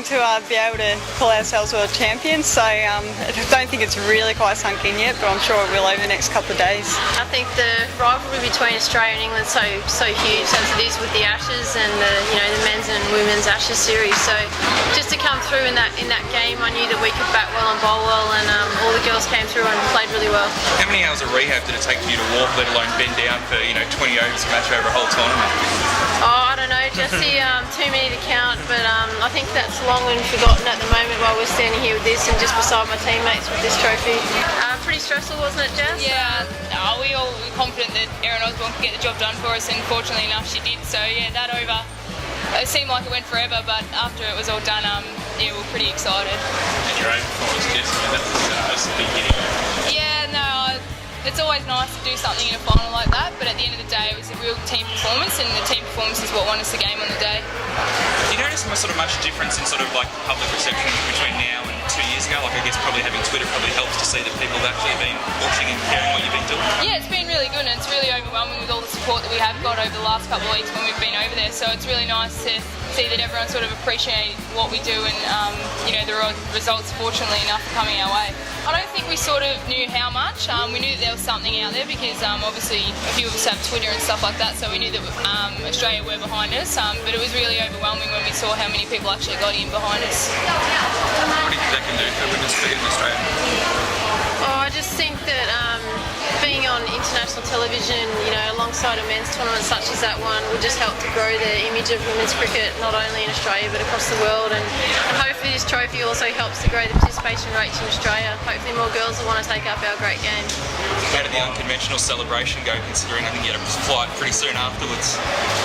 to be able to call ourselves world champions. So I don't think it's really quite sunk in yet, but I'm sure it will over the next couple of days. I think the rivalry between Australia and England is so huge as it is with the Ashes and the men's and women's Ashes series. So just to come through in that game, I knew that we could bat well and bowl well, and all the girls came through and played really well. How many hours of rehab did it take for you to walk, let alone bend down for 20 overs a match over a whole tournament? Oh, I don't know, Jesse, too many to count, but I think that's long and forgotten at the moment while we're standing here with this and just beside my teammates with this trophy. Pretty stressful, wasn't it, Jess? Yeah, we all were confident that Erin Osborne could get the job done for us, and fortunately enough she did. So yeah, that over, it seemed like it went forever, but after it was all done, we were pretty excited. And your own performance, Jess, that's a big hitting. Yeah, no, it's always nice to do something in a final like that, but at the end of the day it was a real team performance, and the team performance is what won us the game on the day. Do you notice much difference in public reception between now and 2 years ago? Like, I guess probably having Twitter probably helps to see that people have actually been watching and caring what you've been doing. Yeah, it's been really good, and it's really overwhelming with all the support that we have got over the last couple of weeks when we've been over there. So it's really nice to see that everyone sort of appreciates what we do, and the results, fortunately enough, are coming our way. I don't think we sort of knew how much. We knew that there was something out there because obviously a few of us have Twitter and stuff like that, so we knew that Australia were behind us, but it was really overwhelming when we saw how many people actually got in behind us. What do you think that can do for women's cricket in Australia? Oh, I just think that being on international television, alongside a men's tournament such as that one, will just help to grow the image of women's cricket, not only in Australia but across the world. And hopefully this trophy also helps to grow the participation rates in Australia. Hopefully more girls will want to take up our great game. How did the unconventional celebration go, considering I think you had a flight pretty soon afterwards?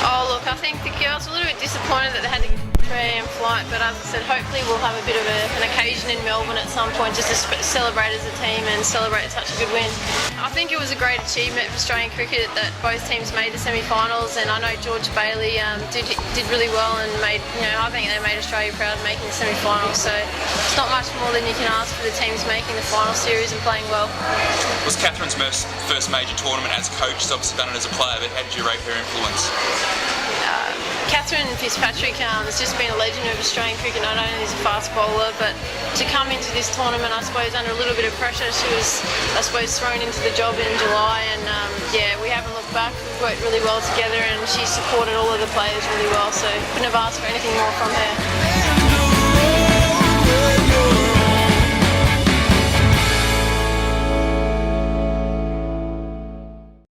Oh look, I think the girls were a little bit disappointed that they had to get a 3 AM flight, but as I said, hopefully we'll have a bit of an occasion in Melbourne at some point just to celebrate as a team and celebrate such a good win. I think it was a great achievement for Australian cricket that both teams made the semi-finals, and I know George Bailey did really well and made, I think they made Australia proud making the semi-finals. So it's not much more than you can ask for the teams making the final series and playing well. Was Catherine's first major tournament as coach? She's obviously done it as a player, but how did you rate her influence? Catherine Fitzpatrick has just been a legend of Australian cricket, not only as a fast bowler, but to come into this tournament, I suppose, under a little bit of pressure. She was, I suppose, thrown into the job in July, and we haven't looked back. We've worked really well together, and she supported all of the players really well, so couldn't have asked for anything more from her.